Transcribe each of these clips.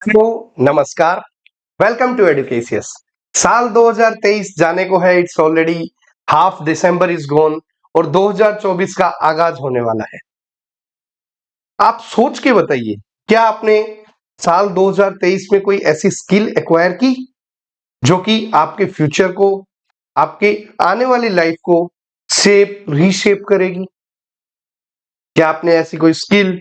Hello, नमस्कार। Welcome to Educatious. साल 2023 जाने को है। It's already half December is gone और 2024 का आगाज होने वाला है। आप सोच के बताइए, क्या आपने साल 2023 में कोई ऐसी स्किल एक्वायर की जो कि आपके फ्यूचर को, आपके आने वाली लाइफ को रीशेप करेगी? क्या आपने ऐसी कोई स्किल,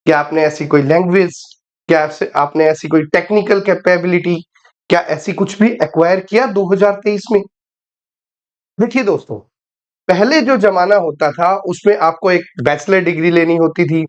क्या आपने ऐसी कोई लैंग्वेज, क्या आपने ऐसी कोई टेक्निकल कैपेबिलिटी, क्या ऐसी कुछ भी एक्वायर किया 2023 में? देखिए दोस्तों, पहले जो जमाना होता था उसमें आपको एक बैचलर डिग्री लेनी होती थी।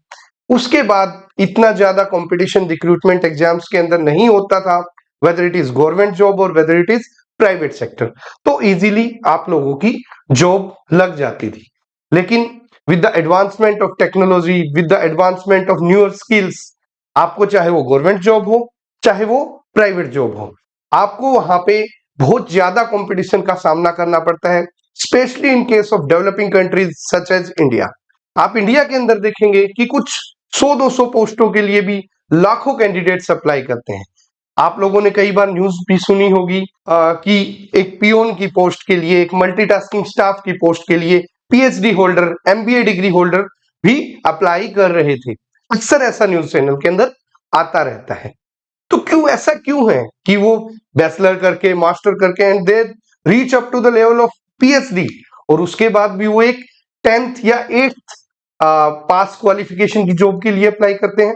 उसके बाद इतना ज्यादा कंपटीशन रिक्रूटमेंट एग्जाम्स के अंदर नहीं होता था, whether it is government job और whether it is private sector, तो इजीली आप लोगों की जॉब लग जाती थी। लेकिन with the advancement of technology, with the advancement of newer skills, आपको चाहे वो गवर्नमेंट जॉब हो, चाहे वो प्राइवेट जॉब हो, आपको वहां पे बहुत ज्यादा कंपटीशन का सामना करना पड़ता है, specially in case of developing countries such as India. आप इंडिया के अंदर देखेंगे कि कुछ 100-200 पोस्टों के लिए भी लाखों कैंडिडेट्स अप्लाई करते हैं। आप लोगों ने कई बार न्यूज भी सुनी होगी कि एक पियोन की पोस्ट के लिए, एक मल्टीटास्किंग स्टाफ की पोस्ट के लिए PhD holder, MBA degree holder भी अप्लाई कर रहे थे। अक्सर ऐसा न्यूज चैनल के अंदर आता रहता है। तो ऐसा क्यों है कि वो बैचलर करके, मास्टर करके and they reach up to the level of PhD, और उसके बाद भी वो एक 10th या 8th पास क्वालिफिकेशन की जॉब के लिए अप्लाई करते हैं?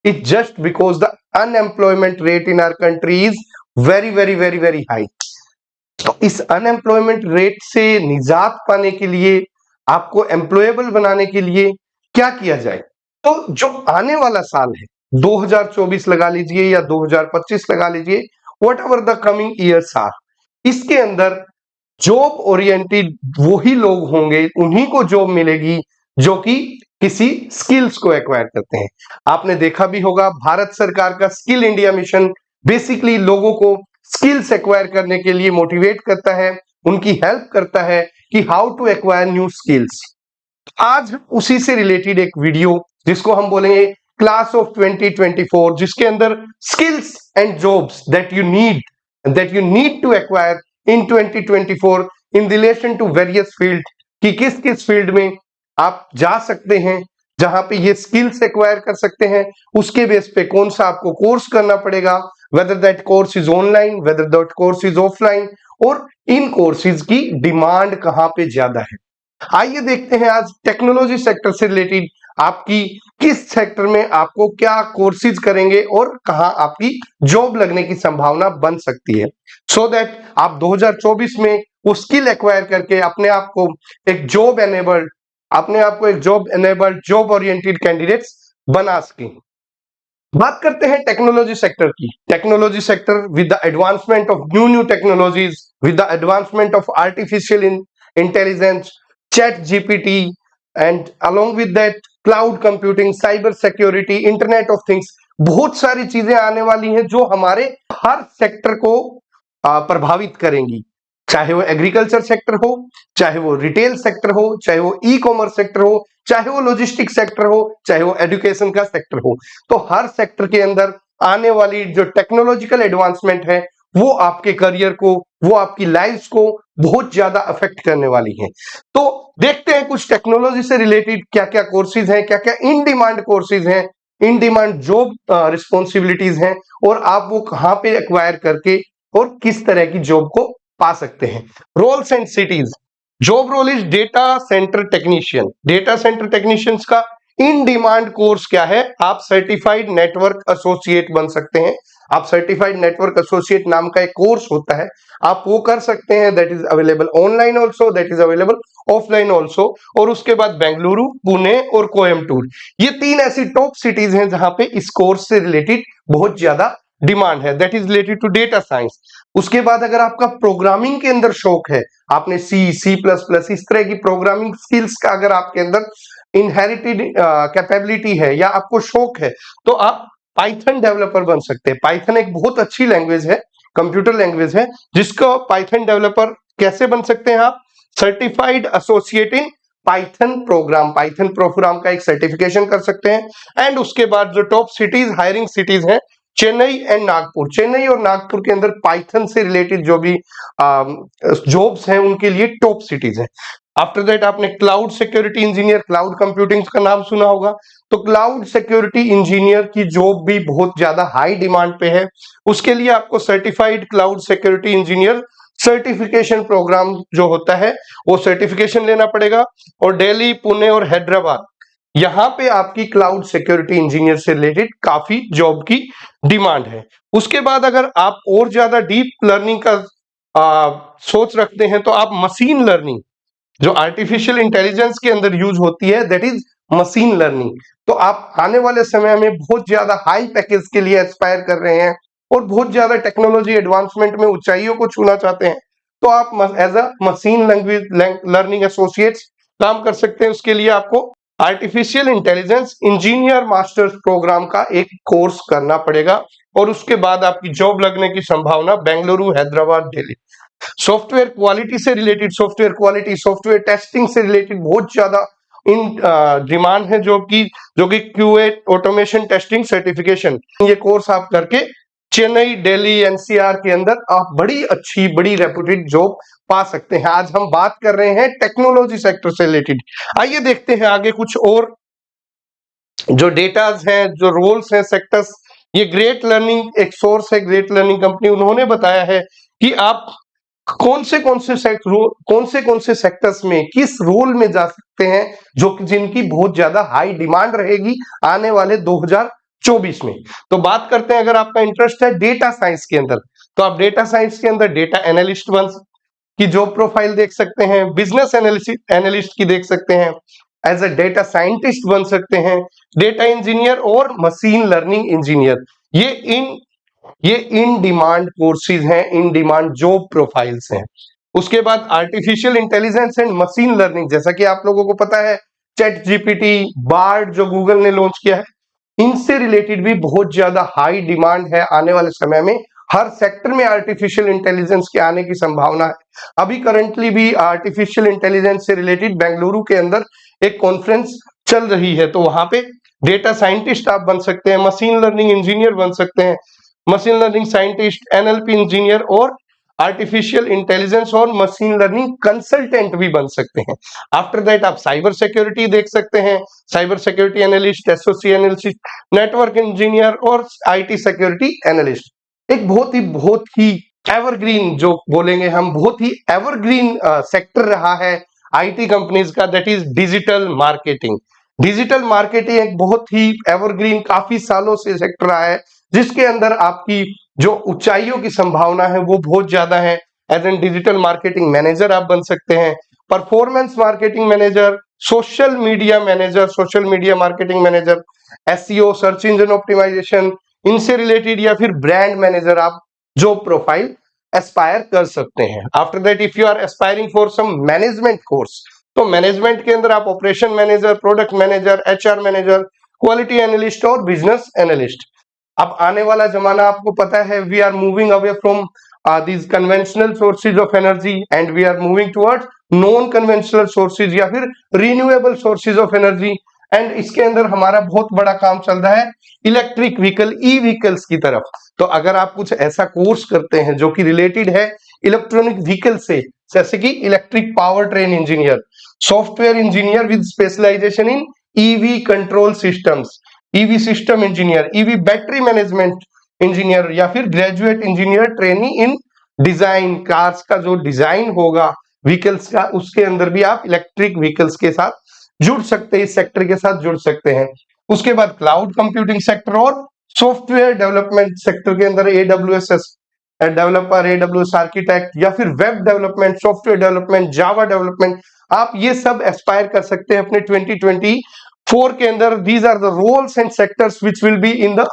It just because the unemployment rate in our country is very very very very high. तो इस अनएम्प्लॉयमेंट रेट से निजात पाने के लिए, आपको एम्प्लॉयबल बनाने के लिए क्या किया जाए? तो जो आने वाला साल है, 2024 लगा लीजिए या 2025 लगा लीजिए, whatever the coming years are, इसके अंदर जॉब ओरिएंटेड वही लोग होंगे, उन्हीं को जॉब मिलेगी जो कि किसी स्किल्स को एक्वायर करते हैं। आपने देखा भी होगा, भारत सरकार का स्किल इंडिया मिशन बेसिकली लोगों को स्किल्स एक्वायर करने के लिए मोटिवेट करता है, उनकी हेल्प करता है कि how to acquire new skills. आज उसी से रिलेटेड एक वीडियो, जिसको हम बोलेंगे क्लास ऑफ 2024, जिसके अंदर skills and jobs that you need to acquire in 2024 in relation to various field, कि किस किस फील्ड में आप जा सकते हैं, जहां पे ये स्किल्स एक्वायर कर सकते हैं, उसके बेस पे कौन सा आपको कोर्स करना पड़ेगा, whether that course is online, whether that course is offline, और इन कोर्सेज की डिमांड कहां पे ज्यादा है। आइए देखते हैं आज टेक्नोलॉजी सेक्टर से रिलेटेड आपकी किस सेक्टर में आपको क्या कोर्सेज करेंगे और कहां आपकी जॉब लगने की संभावना बन सकती है, सो दैट आप 2024 में वो स्किल एक्वायर करके अपने आप को एक job enabled job oriented candidates बना सकें। बात करते हैं टेक्नोलॉजी सेक्टर की। Technology sector with the advancement of new technologies, with the advancement of artificial intelligence, chat GPT, and along with that cloud computing, cyber security, internet of things, बहुत सारी चीजें आने वाली हैं जो हमारे हर सेक्टर को प्रभावित करेंगी। चाहे वो एग्रीकल्चर सेक्टर हो, चाहे वो रिटेल सेक्टर हो, चाहे वो ई कॉमर्स सेक्टर हो, चाहे वो लॉजिस्टिक सेक्टर हो, चाहे वो एजुकेशन का सेक्टर हो, तो हर सेक्टर के अंदर आने वाली जो टेक्नोलॉजिकल एडवांसमेंट है, वो आपके करियर को, वो आपकी लाइफ को बहुत ज्यादा अफेक्ट करने वाली है। तो देखते हैं कुछ टेक्नोलॉजी से रिलेटेड क्या क्या कोर्सेज हैं, क्या क्या इन डिमांड कोर्सेज हैं, इन डिमांड जॉब रिस्पॉन्सिबिलिटीज हैं, और आप वो कहां पे एक्वायर करके और किस तरह की जॉब को पा सकते हैं। Roles and cities. Job role is data center technician. Data center technicians का इन डिमांड कोर्स क्या है? आप सर्टिफाइड नेटवर्क एसोसिएट बन सकते हैं। आप सर्टिफाइड नेटवर्क एसोसिएट नाम का एक कोर्स होता है, आप वो कर सकते हैं। That is available online also, that is available offline also. और उसके बाद बेंगलुरु, पुणे और कोयम्बटूर, ये 3 ऐसी टॉप सिटीज हैं जहां पे इस कोर्स से रिलेटेड बहुत ज्यादा डिमांड है, that is related to data science. उसके बाद अगर आपका प्रोग्रामिंग के अंदर शौक है, आपने सी प्लस प्लस इस तरह की प्रोग्रामिंग स्किल्स का अगर आपके अंदर इनहेरिटेड कैपेबिलिटी है या आपको शौक है, तो आप पाइथन डेवलपर बन सकते हैं। पाइथन एक बहुत अच्छी लैंग्वेज है, कंप्यूटर लैंग्वेज है, जिसको पाइथन डेवलपर कैसे बन सकते हैं आप? Certified associate in Python programme का एक सर्टिफिकेशन कर सकते हैं। एंड उसके बाद जो टॉप सिटीज, हायरिंग सिटीज हैं, चेन्नई एंड नागपुर, चेन्नई और नागपुर के अंदर पाइथन से रिलेटेड जो भी जॉब्स हैं उनके लिए टॉप सिटीज हैं। आफ्टर दैट आपने cloud security engineer, cloud computing का नाम सुना होगा, तो क्लाउड सिक्योरिटी इंजीनियर की जॉब भी बहुत ज्यादा हाई डिमांड पे है। उसके लिए आपको certified cloud security engineer certification program जो होता है वो सर्टिफिकेशन लेना पड़ेगा, और दिल्ली, पुणे और हैदराबाद यहाँ पे आपकी क्लाउड सिक्योरिटी इंजीनियर से रिलेटेड काफी जॉब की डिमांड है। उसके बाद अगर आप और ज्यादा डीप लर्निंग का सोच रखते हैं तो आप मशीन लर्निंग, जो आर्टिफिशियल इंटेलिजेंस के अंदर यूज होती है, दैट इज मशीन लर्निंग, तो आप आने वाले समय में बहुत ज्यादा हाई पैकेज के लिए एस्पायर कर रहे हैं और बहुत ज्यादा टेक्नोलॉजी एडवांसमेंट में ऊंचाइयों को छूना चाहते हैं, तो आप as a machine language learning associates काम कर सकते हैं। उसके लिए आपको artificial intelligence engineer masters program का एक कोर्स करना पड़ेगा, और उसके बाद आपकी जॉब लगने की संभावना बेंगलुरु, हैदराबाद, दिल्ली। सॉफ्टवेयर क्वालिटी से related, software quality, software testing से रिलेटेड बहुत ज्यादा इन डिमांड है, जो कि क्यूए ऑटोमेशन टेस्टिंग सर्टिफिकेशन, ये कोर्स आप करके चेन्नई, दिल्ली, एनसीआर के अंदर आप बड़ी अच्छी, बड़ी रेपुटेड जॉब पा सकते हैं। आज हम बात कर रहे हैं टेक्नोलॉजी सेक्टर से रिलेटेड। आइए देखते हैं आगे कुछ और जो डेटाज हैं, जो रोल्स हैं, सेक्टर्स। ये ग्रेट लर्निंग एक सोर्स है, ग्रेट लर्निंग कंपनी, उन्होंने बताया है कि आप कौन से सेक्टर्स में किस रोल में जा सकते हैं, जो कि जिनकी बहुत ज्यादा हाई डिमांड रहेगी आने वाले 2024 में। तो बात करते हैं, अगर आपका इंटरेस्ट है डेटा साइंस के अंदर, तो आप डेटा साइंस के अंदर डेटा एनालिस्ट की जॉब प्रोफाइल देख सकते हैं, बिजनेस एनालिस्ट की देख सकते हैं, एज अ डेटा साइंटिस्ट बन सकते हैं, डेटा इंजीनियर और मशीन लर्निंग इंजीनियर। ये इन डिमांड कोर्सेज हैं, इन डिमांड जॉब प्रोफाइल्स हैं। उसके बाद artificial intelligence and machine learning, जैसा कि आप लोगों को पता है, चैट जीपीटी, बार्ड जो गूगल ने लॉन्च किया है, इनसे रिलेटेड भी बहुत ज्यादा हाई डिमांड है आने वाले समय में। हर सेक्टर में आर्टिफिशियल इंटेलिजेंस के आने की संभावना है। अभी करंटली भी आर्टिफिशियल इंटेलिजेंस से रिलेटेड बेंगलुरु के अंदर एक कॉन्फ्रेंस चल रही है, तो वहां पे डेटा साइंटिस्ट आप बन सकते हैं, मशीन लर्निंग इंजीनियर बन सकते हैं, machine learning scientist, NLP engineer और आर्टिफिशियल इंटेलिजेंस और मशीन लर्निंग कंसल्टेंट भी बन सकते हैं। आफ्टर दैट आप साइबर सिक्योरिटी देख सकते हैं, cyber security analyst, SOC analyst, network engineer और आईटी सिक्योरिटी एनालिस्ट। एक बहुत ही एवरग्रीन, जो बोलेंगे हम, बहुत ही एवरग्रीन सेक्टर रहा है आईटी कंपनीज का, that is digital marketing. Digital marketing एक बहुत ही एवरग्रीन, काफी सालों से सेक्टर रहा है, जिसके अंदर आपकी जो ऊंचाइयों की संभावना है वो बहुत ज्यादा है। As an digital marketing manager आप बन सकते हैं, performance marketing manager, social media manager, social media marketing manager, SEO, search engine optimization, इनसे रिलेटेड, या फिर ब्रांड मैनेजर आप जॉब प्रोफाइल एस्पायर कर सकते हैं। After that if you are aspiring for some management course, तो मैनेजमेंट के अंदर आप operation manager, product manager, HR manager, quality analyst और बिजनेस एनालिस्ट। अब आने वाला जमाना आपको पता है, we are moving away from these conventional sources of energy and we are moving towards non conventional sources या फिर renewable sources of energy, and इसके अंदर हमारा बहुत बड़ा काम चल रहा है इलेक्ट्रिक व्हीकल, ई व्हीकल्स की तरफ। तो अगर आप कुछ ऐसा कोर्स करते हैं जो कि रिलेटेड है इलेक्ट्रॉनिक व्हीकल से, जैसे कि electric power train engineer, software engineer with specialization in EV control systems, EV system engineer, EV battery management engineer, या फिर graduate engineer trainee in design, cars का जो डिजाइन होगा व्हीकल्स का, उसके अंदर भी आप इलेक्ट्रिक व्हीकल्स के साथ जुड़ सकते हैं, इस सेक्टर के साथ जुड़ सकते हैं। उसके बाद क्लाउड कंप्यूटिंग सेक्टर और सॉफ्टवेयर डेवलपमेंट सेक्टर के अंदर एडब्ल्यूएस डेवलपर, एडब्ल्यूएस आर्किटेक्ट, या फिर web development, software development, Java development, आप ये सब एस्पायर कर सकते हैं अपने 2024 के अंदर। These are the roles and sectors which will be in the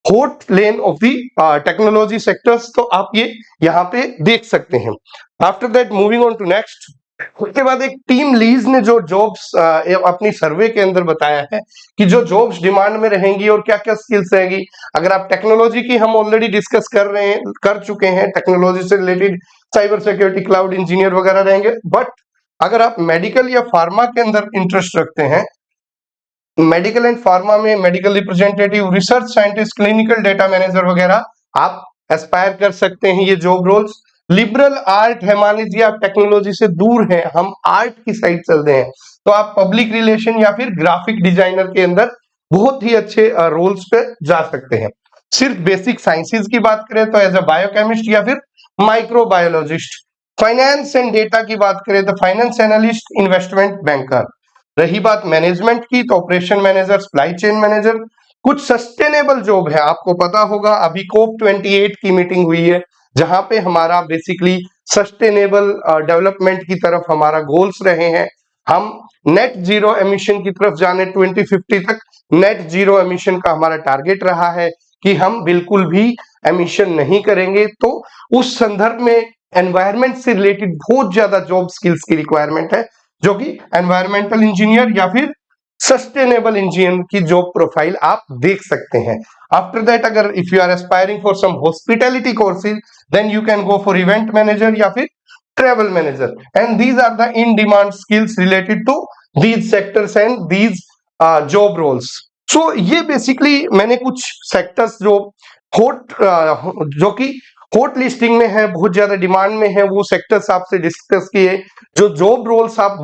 hot lane of the technology sectors, तो आप ये यहाँ पे देख सकते हैं। After that moving on to next, उसके बाद एक टीम लीज ने जो जॉब्स अपनी सर्वे के अंदर बताया है कि जो जॉब्स डिमांड में रहेंगी और क्या क्या स्किल्स रहेगी। अगर आप टेक्नोलॉजी की, हम ऑलरेडी डिस्कस कर चुके हैं, टेक्नोलॉजी से related cyber security, cloud engineer वगैरह रहेंगे, बट अगर आप मेडिकल या फार्मा के अंदर इंटरेस्ट रखते हैं मेडिकल एंड फार्मा में medical representative, research scientist, clinical data manager वगैरह आप एस्पायर कर सकते हैं ये जॉब रोल्स। लिबरल आर्ट है, मान लीजिए आप टेक्नोलॉजी से दूर हैं, हम आर्ट की साइड चल रहे हैं, तो आप पब्लिक रिलेशन या फिर ग्राफिक डिजाइनर के अंदर बहुत ही अच्छे रोल्स पे जा सकते हैं। सिर्फ बेसिक साइंसेज की बात करें तो एज अ बायोकेमिस्ट या फिर माइक्रोबायोलॉजिस्ट। फाइनेंस एंड डेटा की बात करें तो फाइनेंस एनालिस्ट, इन्वेस्टमेंट बैंकर। रही बात मैनेजमेंट की तो operation manager, supply chain manager. कुछ सस्टेनेबल जॉब है, आपको पता होगा अभी कोप 28 की मीटिंग हुई है जहां पे हमारा बेसिकली सस्टेनेबल डेवलपमेंट की तरफ हमारा गोल्स रहे हैं। हम नेट जीरो एमिशन की तरफ जाने 2050 तक नेट जीरो एमिशन का हमारा टारगेट रहा है कि हम बिल्कुल भी एमिशन नहीं करेंगे। तो उस संदर्भ में एनवायरमेंट से रिलेटेड बहुत ज्यादा जॉब स्किल्स की रिक्वायरमेंट है, जो कि एनवायरमेंटल इंजीनियर या फिर सस्टेनेबल इंजीनियर की जॉब प्रोफाइल आप देख सकते हैं। आफ्टर दैट अगर if you are aspiring for some hospitality courses then you can go for event manager या फिर travel manager, and these are the in demand skills related to these sectors and these job roles. So ये basically मैंने कुछ sectors जो hot जो कि hot listing में है, बहुत ज्यादा डिमांड में है, वो सेक्टर्स आपसे डिस्कस किए। जो जॉब रोल्स आप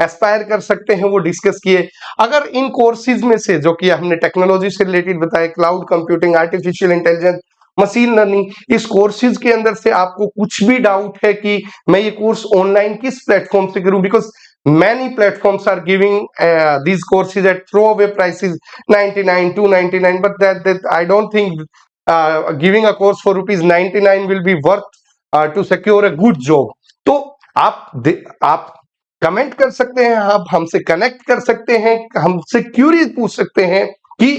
एस्पायर कर सकते हैं वो डिस्कस किए। अगर इन कोर्सेज में से जो कि हमने टेक्नोलॉजी से रिलेटेड बताया, cloud computing, artificial intelligence, machine learning, इस कोर्सेज के अंदर से आपको कुछ भी डाउट है कि मैं ये कोर्स ऑनलाइन किस प्लेटफॉर्म से करूं, because many platforms are giving these courses at throwaway prices 99 299, but that I don't think giving a course for rupees 99 will be worth to secure a good job. तो आप comment कर सकते हैं, आप हमसे कनेक्ट कर सकते हैं, हमसे क्यूरी पूछ सकते हैं कि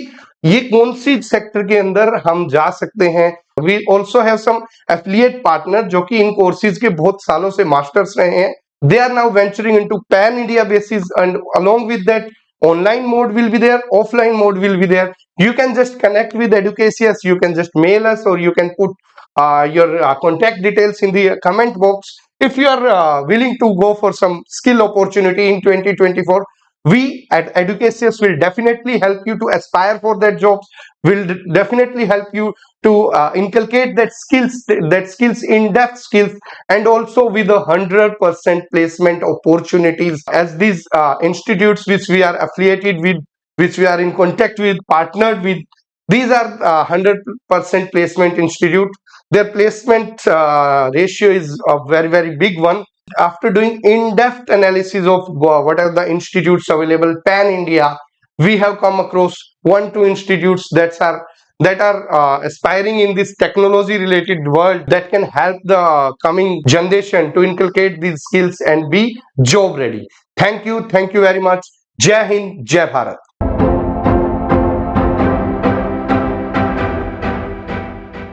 ये कौन सी सेक्टर के अंदर हम जा सकते हैं। We also have some affiliate partner जो कि इन कोर्सेज के बहुत सालों से मास्टर्स रहे हैं। They are now venturing into pan India basis, and along with that online mode will be there, offline mode will be there. You can just connect with Educasius, you can just mail us, or you can put your contact details in the comment box. If you are willing to go for some skill opportunity in 2024, we at Educasius will definitely help you to aspire for that jobs, will definitely help you to inculcate that skills, in-depth skills, and also with 100% placement opportunities, as these institutes which we are affiliated with, which we are in contact with, partnered with, these are 100% placement institute. Their placement ratio is a very big one. After doing in-depth analysis of what are the institutes available pan India, we have come across 1-2 institutes that are aspiring in this technology related world, that can help the coming generation to inculcate these skills and be job ready. Thank you very much. Jai Hind, Jai Bharat.